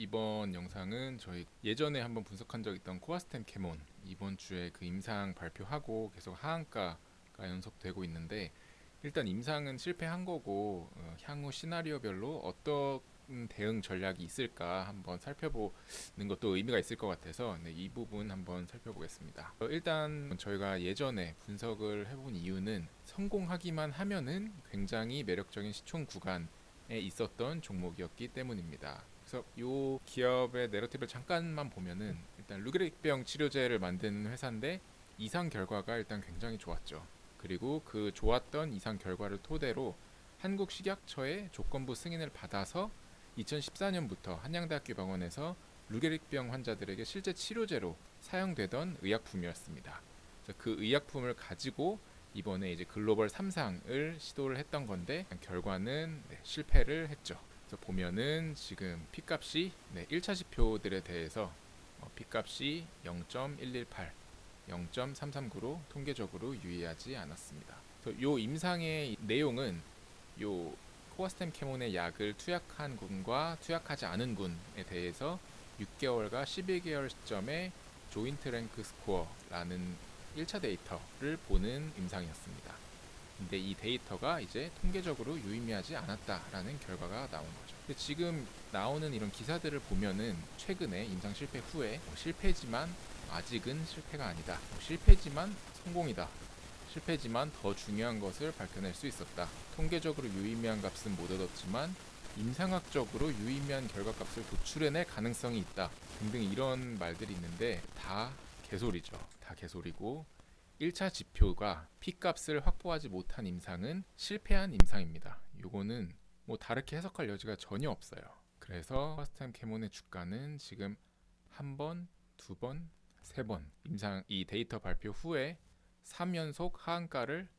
이번 영상은 저희 예전에 한번 분석한 적 있던 코아스템 캐몬 이번 주에 그 임상 발표하고 계속 하한가가 연속되고 있는데, 일단 임상은 실패한 거고 향후 시나리오별로 어떤 대응 전략이 있을까 한번 살펴보는 것도 의미가 있을 것 같아서 이 부분 한번 살펴보겠습니다. 일단 저희가 예전에 분석을 해본 이유는 성공하기만 하면은 굉장히 매력적인 시총 구간에 있었던 종목이었기 때문입니다. 그래서 이 기업의 내러티브를 잠깐만 보면은 일단 루게릭병 치료제를 만드는 회사인데 이상 결과가 일단 굉장히 좋았죠. 그리고 그 좋았던 이상 결과를 토대로 한국식약처의 조건부 승인을 받아서 2014년부터 한양대학교 병원에서 루게릭병 환자들에게 실제 치료제로 사용되던 의약품이었습니다. 그래서 그 의약품을 가지고 이번에 이제 글로벌 3상을 시도를 했던 건데 결과는 실패를 했죠. 그래서 보면은 지금 P값이 1차 지표들에 대해서 P값이 0.118, 0.339로 통계적으로 유의하지 않았습니다. 요 임상의 내용은 요 코아스템 캐몬의 약을 투약한 군과 투약하지 않은 군에 대해서 6개월과 12개월 시점에 조인트 랭크 스코어라는 1차 데이터를 보는 임상이었습니다. 근데 이 데이터가 이제 통계적으로 유의미하지 않았다라는 결과가 나온 거죠. 근데 지금 나오는 이런 기사들을 보면은 최근에 임상 실패 후에 실패지만 아직은 실패가 아니다, 실패지만 성공이다, 실패지만 더 중요한 것을 밝혀낼 수 있었다, 통계적으로 유의미한 값은 못 얻었지만 임상학적으로 유의미한 결과값을 도출해낼 가능성이 있다 등등 이런 말들이 있는데 다 개소리죠. 다 개소리고 1차 지표가 P값을 확보하지 못한 임상은 실패한 임상입니다. 요거는 뭐 다르게 해석할 여지가 전혀 없어요. 그래서 커스텀 캐몬의 주가는 지금 한 번, 두 번, 세 번 임상 이 데이터 발표 후에 3연속 하한가를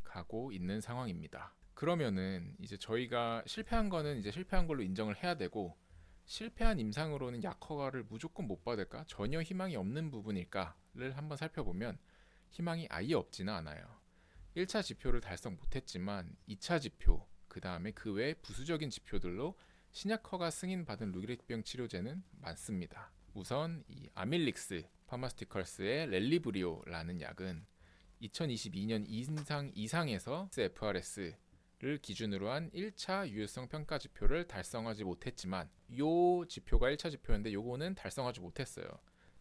가고 있는 상황입니다. 그러면은 이제 저희가 실패한 거는 이제 실패한 걸로 인정을 해야 되고, 실패한 임상으로는 약 허가를 무조건 못 받을까? 전혀 희망이 없는 부분일까를 한번 살펴보면 희망이 아예 없지는 않아요. 1차 지표를 달성 못했지만 2차 지표, 그 다음에 그 외 부수적인 지표들로 신약 허가 승인받은 루게릭병 치료제는 많습니다. 우선 이 아밀릭스 파마스티컬스의 렐리브리오라는 약은 2022년 이상에서 FRS를 기준으로 한 1차 유효성 평가 지표를 달성하지 못했지만, 요 지표가 1차 지표인데 요거는 달성하지 못했어요.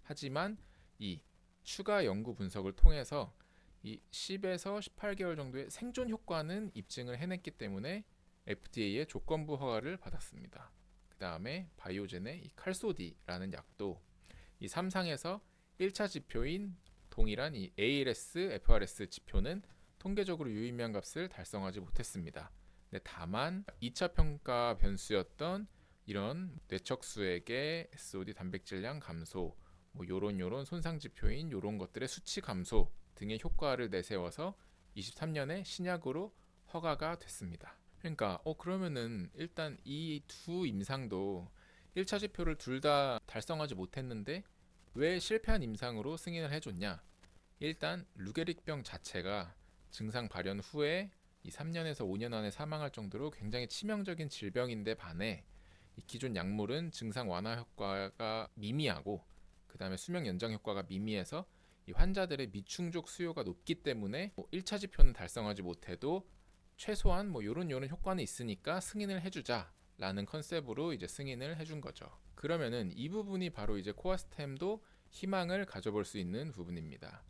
하지만 이 추가 연구 분석을 통해서 이 10에서 18개월 정도의 생존 효과는 입증을 해냈기 때문에 FDA의 조건부 허가를 받았습니다. 그 다음에 바이오젠의 이 칼소디라는 약도 이 3상에서 1차 지표인 동일한 이 ALS, FRS 지표는 통계적으로 유의미한 값을 달성하지 못했습니다. 근데 다만 2차 평가 변수였던 이런 뇌척수액의 SOD 단백질량 감소, 뭐 요런 손상 지표인 요런 것들의 수치 감소 등의 효과를 내세워서 23년에 신약으로 허가가 됐습니다. 그러니까 그러면은 일단 이 두 임상도 1차 지표를 둘 다 달성하지 못했는데 왜 실패한 임상으로 승인을 해줬냐? 일단 루게릭병 자체가 증상 발현 후에 이 3년에서 5년 안에 사망할 정도로 굉장히 치명적인 질병인데 반해 이 기존 약물은 증상 완화 효과가 미미하고 그 다음에 수명 연장 효과가 미미해서 이 환자들의 미충족 수요가 높기 때문에 1차 지표는 달성하지 못해도 최소한 요런 효과는 있으니까 승인을 해주자 라는 컨셉으로 이제 승인을 해준 거죠. 그러면은 이 부분이 바로 이제 코아스템도 희망을 가져볼 수 있는 부분입니다.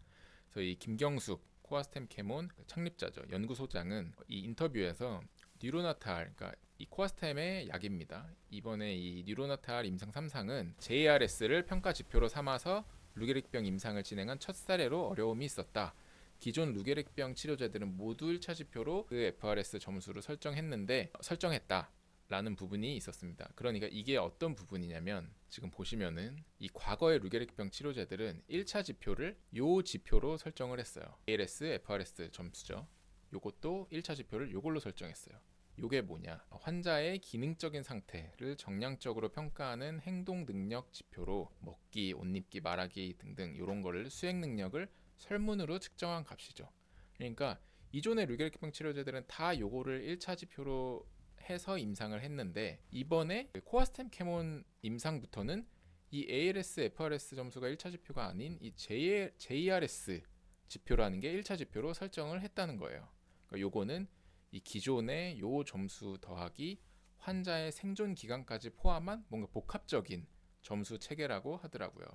그래서 이 김경숙 코아스템 캐몬 창립자죠, 연구소장은 이 인터뷰에서 뉴로나탈, 그러니까 이 코아스템의 약입니다. 이번에 이 뉴로나탈 임상 3상은 JRS를 평가 지표로 삼아서 루게릭병 임상을 진행한 첫 사례로 어려움이 있었다. 기존 루게릭병 치료제들은 모두 1차 지표로 그 FRS 점수를 설정했다 라는 부분이 있었습니다. 그러니까 이게 어떤 부분이냐면, 지금 보시면은 이 과거의 루게릭병 치료제들은 1차 지표를 요 지표로 설정을 했어요. ALS, FRS 점수죠. 요것도 1차 지표를 요걸로 설정했어요. 요게 뭐냐? 환자의 기능적인 상태를 정량적으로 평가하는 행동 능력 지표로 먹기, 옷 입기, 말하기 등등 이런 거를 수행 능력을 설문으로 측정한 값이죠. 그러니까 이전의 루게릭병 치료제들은 다 요거를 1차 지표로 해서 임상을 했는데 이번에 코아스템 캐몬 임상부터는 이 ALS, FRS 점수가 1차 지표가 아닌 이 JRS 지표라는 게 1차 지표로 설정을 했다는 거예요. 그러니까 요거는 이 기존의 요 점수 더하기 환자의 생존 기간까지 포함한 뭔가 복합적인 점수 체계라고 하더라고요.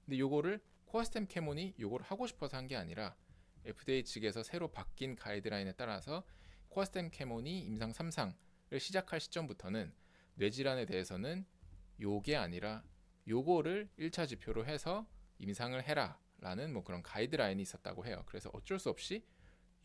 근데 요거를 코아스템 캐몬이 요걸 하고 싶어서 한 게 아니라 FDA 측에서 새로 바뀐 가이드라인에 따라서 코아스템 캐몬이 임상 3상을 시작할 시점부터는 뇌질환에 대해서는 요게 아니라 요거를 1차 지표로 해서 임상을 해라 라는 뭐 그런 가이드라인이 있었다고 해요. 그래서 어쩔 수 없이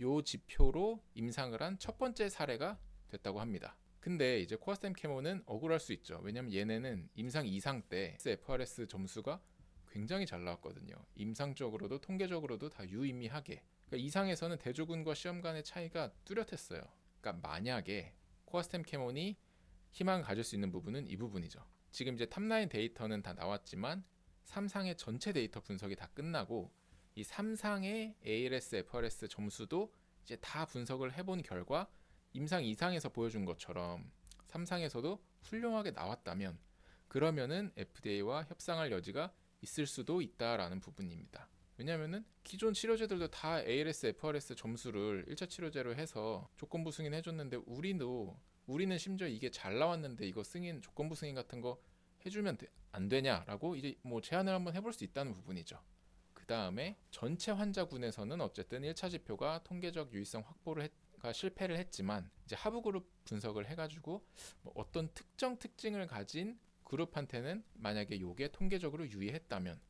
요 지표로 임상을 한 첫 번째 사례가 됐다고 합니다. 근데 이제 코아스템 캐몬은 억울할 수 있죠. 왜냐면 얘네는 임상 2상 때 FRS 점수가 굉장히 잘 나왔거든요. 임상적으로도 통계적으로도 다 유의미하게. 그러니까 이상에서는 대조군과 시험 간의 차이가 뚜렷했어요. 그러니까 만약에 코아스템 캐몬이 희망을 가질 수 있는 부분은 이 부분이죠. 지금 이제 탑라인 데이터는 다 나왔지만 3상의 전체 데이터 분석이 다 끝나고 이 3상의 ALS, FRS 점수도 이제 다 분석을 해본 결과 임상 2상에서 보여준 것처럼 3상에서도 훌륭하게 나왔다면 그러면은 FDA와 협상할 여지가 있을 수도 있다라는 부분입니다. 왜냐하면은 기존 치료제들도 다 ALS, FRS 점수를 1차 치료제로 해서 조건부 승인 해줬는데 우리는 심지어 이게 잘 나왔는데 이거 승인 조건부 승인 같은 거 해주면 안 되냐라고 이제 뭐 제안을 한번 해볼 수 있다는 부분이죠. 그 다음에 전체 환자군에서는 어쨌든 1차 지표가 통계적 유의성 확보를 실패를 했지만 이제 하부 그룹 분석을 해가지고 뭐 어떤 특정 특징을 가진 그룹한테는 만약에 요게 통계적으로 유의했다면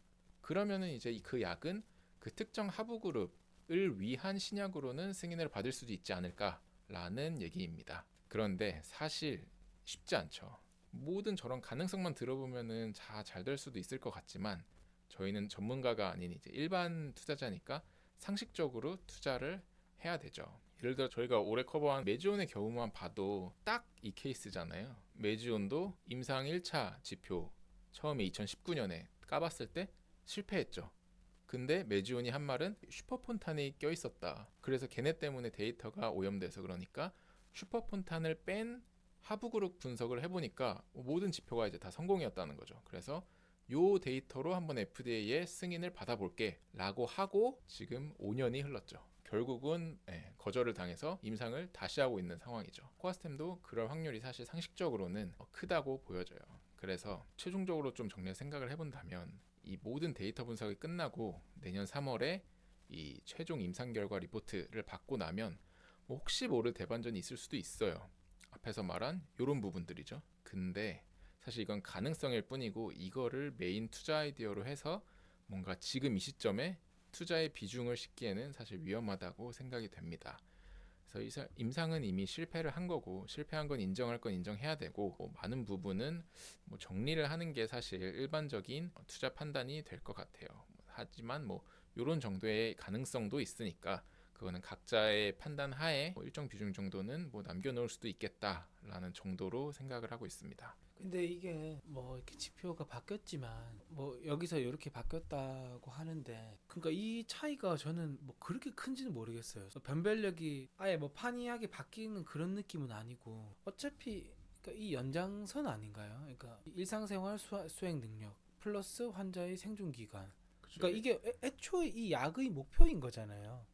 그러면은 이제 그 약은 그 특정 하부 그룹을 위한 신약으로는 승인을 받을 수도 있지 않을까라는 얘기입니다. 그런데 사실 쉽지 않죠. 모든 저런 가능성만 들어보면은 잘 될 수도 있을 것 같지만 저희는 전문가가 아닌 이제 일반 투자자니까 상식적으로 투자를 해야 되죠. 예를 들어 저희가 올해 커버한 메지온의 경우만 봐도 딱 이 케이스잖아요. 메지온도 임상 1차 지표 처음에 2019년에 까봤을 때 실패했죠. 근데 메지온이 한 말은 슈퍼폰탄이 껴있었다. 그래서 걔네 때문에 데이터가 오염돼서 그러니까 슈퍼폰탄을 뺀 하부그룹 분석을 해보니까 모든 지표가 이제 다 성공이었다는 거죠. 그래서 요 데이터로 한번 FDA의 승인을 받아볼게 라고 하고 지금 5년이 흘렀죠. 결국은 거절을 당해서 임상을 다시 하고 있는 상황이죠. 코아스템도 그럴 확률이 사실 상식적으로는 크다고 보여져요. 그래서 최종적으로 좀 정리해 생각을 해본다면 이 모든 데이터 분석이 끝나고 내년 3월에 이 최종 임상 결과 리포트를 받고 나면 뭐 혹시 모를 대반전이 있을 수도 있어요. 앞에서 말한 이런 부분들이죠. 근데 사실 이건 가능성일 뿐이고 이거를 메인 투자 아이디어로 해서 뭔가 지금 이 시점에 투자의 비중을 싣기에는 사실 위험하다고 생각이 됩니다. 그래서 임상은 이미 실패를 한 거고 실패한 건 인정할 건 인정해야 되고 많은 부분은 뭐 정리를 하는 게 사실 일반적인 투자 판단이 될 것 같아요. 하지만 뭐 이런 정도의 가능성도 있으니까 그거는 각자의 판단 하에 일정 비중 정도는 뭐 남겨놓을 수도 있겠다라는 정도로 생각을 하고 있습니다. 근데 이게 뭐 이렇게 지표가 바뀌었지만 뭐 여기서 이렇게 바뀌었다고 하는데 그러니까 이 차이가 저는 뭐 그렇게 큰지는 모르겠어요. 변별력이 아예 뭐 판이하게 바뀌는 그런 느낌은 아니고 어차피 그러니까 이 연장선 아닌가요? 그러니까 일상생활 수행 능력 플러스 환자의 생존 기간. 그러니까 이게 애초에 이 약의 목표인 거잖아요.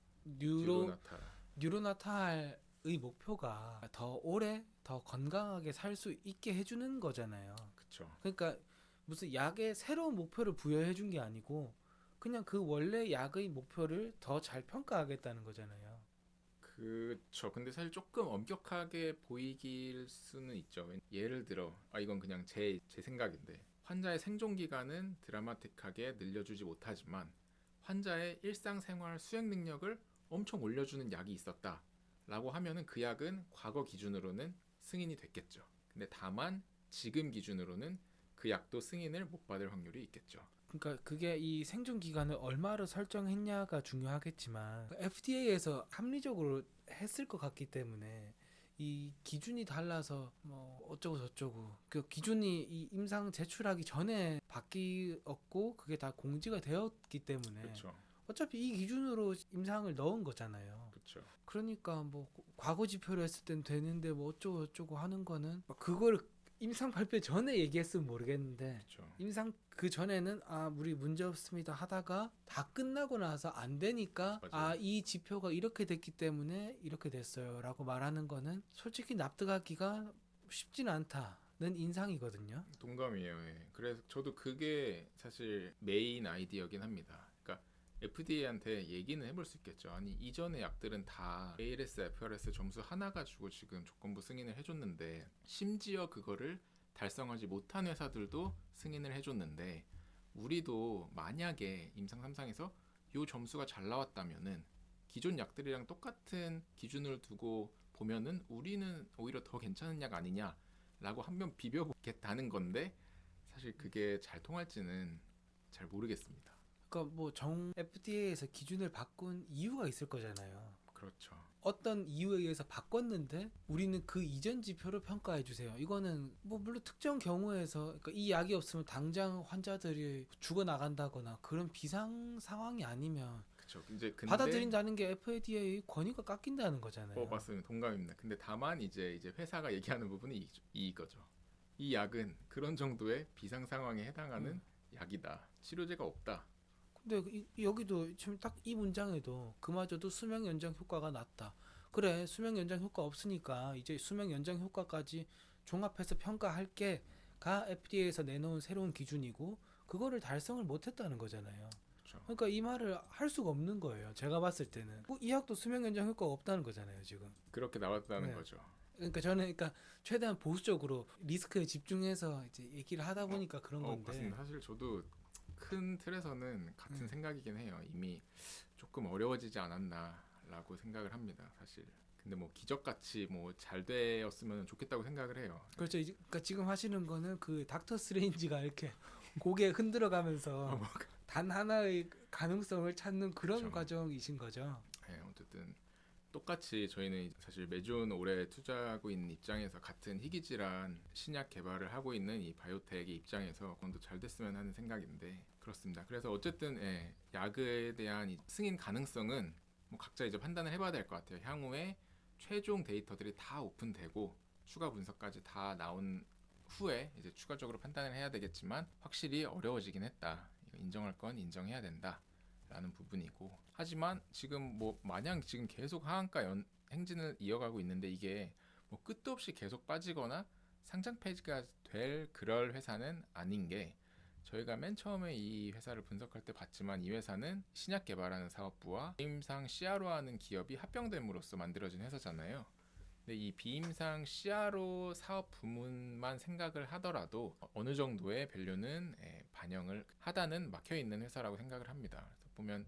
뉴로나탈의 목표가 더 오래 더 건강하게 살 수 있게 해주는 거잖아요. 그렇죠. 그러니까 무슨 약에 새로운 목표를 부여해 준 게 아니고 그냥 그 원래 약의 목표를 더 잘 평가하겠다는 거잖아요. 그렇죠. 근데 사실 조금 엄격하게 보이길 수는 있죠. 예를 들어, 이건 그냥 제 생각인데 환자의 생존 기간은 드라마틱하게 늘려주지 못하지만 환자의 일상생활 수행 능력을 엄청 올려주는 약이 있었다라고 하면은 그 약은 과거 기준으로는 승인이 됐겠죠. 근데 다만 지금 기준으로는 그 약도 승인을 못 받을 확률이 있겠죠. 그러니까 그게 이 생존 기간을 얼마로 설정했냐가 중요하겠지만 FDA에서 합리적으로 했을 것 같기 때문에 이 기준이 달라서 뭐 어쩌고 저쩌고 그 기준이 이 임상 제출하기 전에 바뀌었고 그게 다 공지가 되었기 때문에 그렇죠. 어차피 이 기준으로 임상을 넣은 거잖아요. 그렇죠. 그러니까 뭐 과거 지표로 했을 땐 되는데 뭐 어쩌고 저쩌고 하는 거는 막 그걸 임상 발표 전에 얘기했으면 모르겠는데 그렇죠. 임상 그 전에는 우리 문제 없습니다 하다가 다 끝나고 나서 안 되니까 맞아요. 이 지표가 이렇게 됐기 때문에 이렇게 됐어요라고 말하는 거는 솔직히 납득하기가 쉽지는 않다는 인상이거든요. 동감이에요. 예. 그래서 저도 그게 사실 메인 아이디어긴 합니다. 그러니까 FDA한테 얘기는 해볼 수 있겠죠. 아니 이전의 약들은 다 ALS, FRS 점수 하나 가지고 지금 조건부 승인을 해줬는데 심지어 그거를 달성하지 못한 회사들도 승인을 해줬는데 우리도 만약에 임상 3상에서 요 점수가 잘 나왔다면은 기존 약들이랑 똑같은 기준을 두고 보면은 우리는 오히려 더 괜찮은 약 아니냐라고 한번 비벼보겠다는 건데 사실 그게 잘 통할지는 잘 모르겠습니다. 그러니까 뭐 정 FDA에서 기준을 바꾼 이유가 있을 거잖아요. 그렇죠. 어떤 이유에 의해서 바꿨는데 우리는 그 이전 지표를 평가해 주세요. 이거는 뭐 물론 특정 경우에서 그러니까 이 약이 없으면 당장 환자들이 죽어 나간다거나 그런 비상 상황이 아니면 그렇죠. 이제 근데 받아들인다는 게 FDA 권위가 깎인다는 거잖아요. 맞습니다. 동감입니다. 근데 다만 이제 회사가 얘기하는 부분이 이거죠. 이 약은 그런 정도의 비상 상황에 해당하는 약이다. 치료제가 없다. 근데 여기도 지금 딱 이 문장에도 그마저도 수명 연장 효과가 낮다. 그래, 수명 연장 효과 없으니까 이제 수명 연장 효과까지 종합해서 평가할 게가 FDA에서 내놓은 새로운 기준이고 그거를 달성을 못했다는 거잖아요. 그렇죠. 그러니까 이 말을 할 수가 없는 거예요. 제가 봤을 때는 이 약도 수명 연장 효과가 없다는 거잖아요, 지금. 그렇게 나왔다는 네. 거죠. 그러니까 저는 최대한 보수적으로 리스크에 집중해서 이제 얘기를 하다 보니까 그런 건데. 맞습니다. 사실 저도 큰 틀에서는 같은 생각이긴 해요. 이미 조금 어려워지지 않았나라고 생각을 합니다. 사실. 근데 뭐 기적같이 뭐 잘 되었으면 좋겠다고 생각을 해요. 그렇죠. 그러니까 지금 하시는 거는 그 닥터 스트레인지가 이렇게 고개 흔들어가면서 단 하나의 가능성을 찾는 그런 그렇죠. 과정이신 거죠. 네, 어쨌든 똑같이 저희는 사실 매준 올해 투자하고 있는 입장에서 같은 희귀질환 신약 개발을 하고 있는 이 바이오텍의 입장에서 그건 잘 됐으면 하는 생각인데 그렇습니다. 그래서 어쨌든 약에 대한 이 승인 가능성은 뭐 각자 이제 판단을 해봐야 될 것 같아요. 향후에 최종 데이터들이 다 오픈되고 추가 분석까지 다 나온 후에 이제 추가적으로 판단을 해야 되겠지만 확실히 어려워지긴 했다. 이거 인정할 건 인정해야 된다. 라는 부분이고 하지만 지금 뭐 마냥 지금 계속 하한가 행진을 이어가고 있는데 이게 뭐 끝도 없이 계속 빠지거나 상장 폐지가 될 그럴 회사는 아닌 게 저희가 맨 처음에 이 회사를 분석할 때 봤지만 이 회사는 신약 개발하는 사업부와 비임상 CRO 하는 기업이 합병됨으로써 만들어진 회사잖아요. 근데 이 비임상 CRO 사업 부문만 생각을 하더라도 어느 정도의 밸류는 반영을 하다는 막혀 있는 회사라고 생각을 합니다. 그래서 보면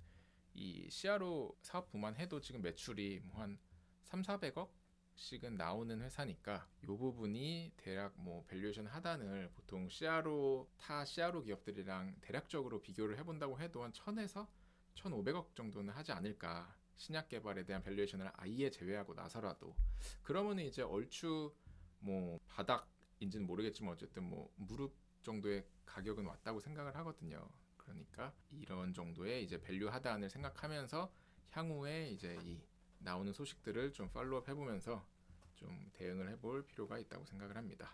이 CRO 사업부만 해도 지금 매출이 뭐 한 3, 400억씩은 나오는 회사니까 이 부분이 대략 뭐 밸류에이션 하단을 보통 타 CRO 기업들이랑 대략적으로 비교를 해본다고 해도 한 1000에서 1500억 정도는 하지 않을까. 신약 개발에 대한 밸류에이션을 아예 제외하고 나서라도 그러면 이제 얼추 뭐 바닥인지는 모르겠지만 어쨌든 뭐 무릎 정도의 가격은 왔다고 생각을 하거든요. 그러니까 이런 정도의 이제 밸류 하단을 생각하면서 향후에 이제 이 나오는 소식들을 좀 팔로우업 해보면서 좀 대응을 해볼 필요가 있다고 생각을 합니다.